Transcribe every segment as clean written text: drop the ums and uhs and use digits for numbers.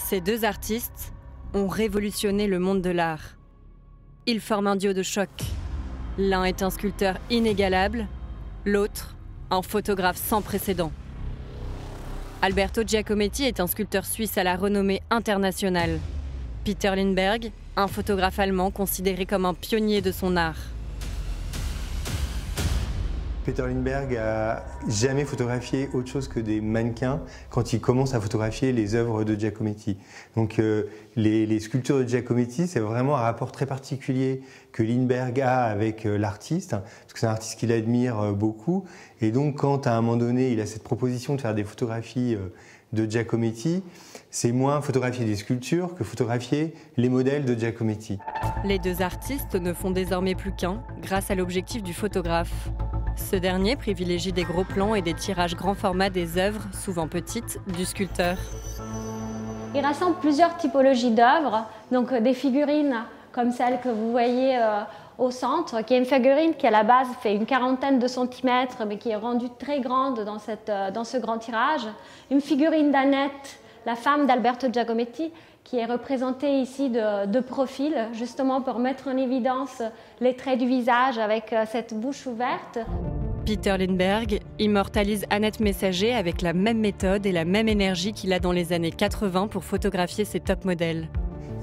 Ces deux artistes ont révolutionné le monde de l'art. Ils forment un duo de choc. L'un est un sculpteur inégalable, l'autre, un photographe sans précédent. Alberto Giacometti est un sculpteur suisse à la renommée internationale. Peter Lindbergh, un photographe allemand considéré comme un pionnier de son art. Peter Lindbergh a jamais photographié autre chose que des mannequins quand il commence à photographier les œuvres de Giacometti. Donc les sculptures de Giacometti, c'est vraiment un rapport très particulier que Lindbergh a avec l'artiste, parce que c'est un artiste qu'il admire beaucoup. Et donc quand à un moment donné, il a cette proposition de faire des photographies de Giacometti, c'est moins photographier des sculptures que photographier les modèles de Giacometti. Les deux artistes ne font désormais plus qu'un grâce à l'objectif du photographe. Ce dernier privilégie des gros plans et des tirages grand format des œuvres, souvent petites, du sculpteur. Il rassemble plusieurs typologies d'œuvres, donc des figurines comme celle que vous voyez au centre, qui est une figurine qui à la base fait une quarantaine de centimètres, mais qui est rendue très grande dans ce grand tirage. Une figurine d'Annette, la femme d'Alberto Giacometti, qui est représentée ici de profil, justement pour mettre en évidence les traits du visage avec cette bouche ouverte. Peter Lindbergh immortalise Annette Messager avec la même méthode et la même énergie qu'il a dans les années 80 pour photographier ses top modèles.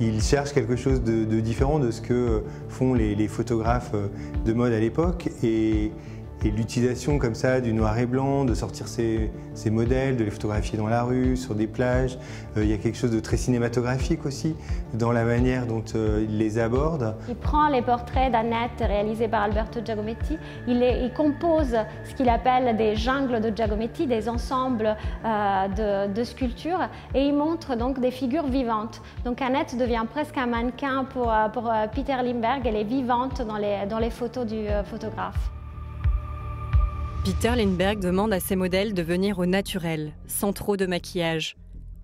Il cherche quelque chose de différent de ce que font les photographes de mode à l'époque et l'utilisation comme ça du noir et blanc, de sortir ces modèles, de les photographier dans la rue, sur des plages. Il y a quelque chose de très cinématographique aussi dans la manière dont il les aborde. Il prend les portraits d'Annette réalisés par Alberto Giacometti, il compose ce qu'il appelle des jungles de Giacometti, des ensembles de sculptures, et il montre donc des figures vivantes. Donc Annette devient presque un mannequin pour Peter Lindbergh, elle est vivante dans les photos du photographe. Peter Lindbergh demande à ses modèles de venir au naturel, sans trop de maquillage.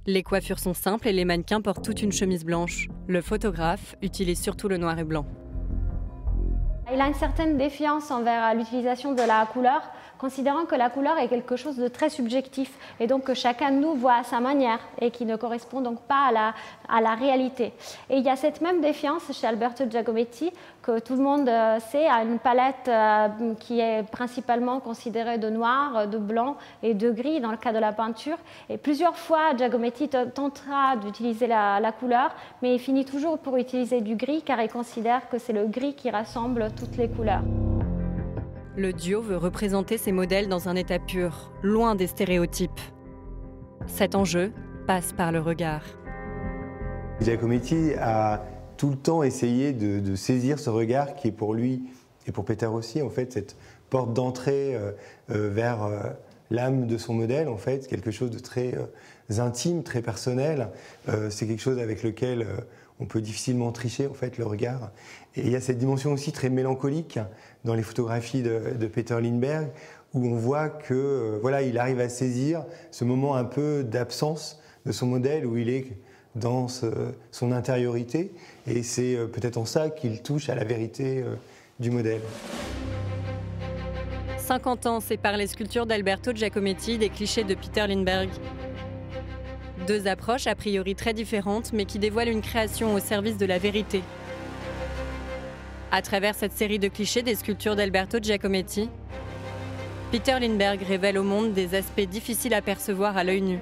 Les coiffures sont simples et les mannequins portent toute une chemise blanche. Le photographe utilise surtout le noir et blanc. Il a une certaine défiance envers l'utilisation de la couleur, considérant que la couleur est quelque chose de très subjectif et donc que chacun de nous voit à sa manière et qui ne correspond donc pas à la réalité. Et il y a cette même défiance chez Alberto Giacometti, que tout le monde sait, a une palette qui est principalement considérée de noir, de blanc et de gris dans le cas de la peinture. Et plusieurs fois, Giacometti tentera d'utiliser la couleur, mais il finit toujours pour utiliser du gris car il considère que c'est le gris qui rassemble toutes les couleurs. Le duo veut représenter ses modèles dans un état pur, loin des stéréotypes. Cet enjeu passe par le regard. Giacometti a tout le temps essayé de saisir ce regard qui est pour lui, et pour Peter aussi, en fait, cette porte d'entrée vers l'âme de son modèle, en fait, quelque chose de très intime, très personnel. C'est quelque chose avec lequel on peut difficilement tricher, en fait, le regard. Et il y a cette dimension aussi très mélancolique dans les photographies de Peter Lindbergh, où on voit que voilà, il arrive à saisir ce moment un peu d'absence de son modèle, où il est dans son intériorité, et c'est peut-être en ça qu'il touche à la vérité du modèle. 50 ans séparent les sculptures d'Alberto Giacometti des clichés de Peter Lindbergh. Deux approches a priori très différentes, mais qui dévoilent une création au service de la vérité. À travers cette série de clichés des sculptures d'Alberto Giacometti, Peter Lindbergh révèle au monde des aspects difficiles à percevoir à l'œil nu.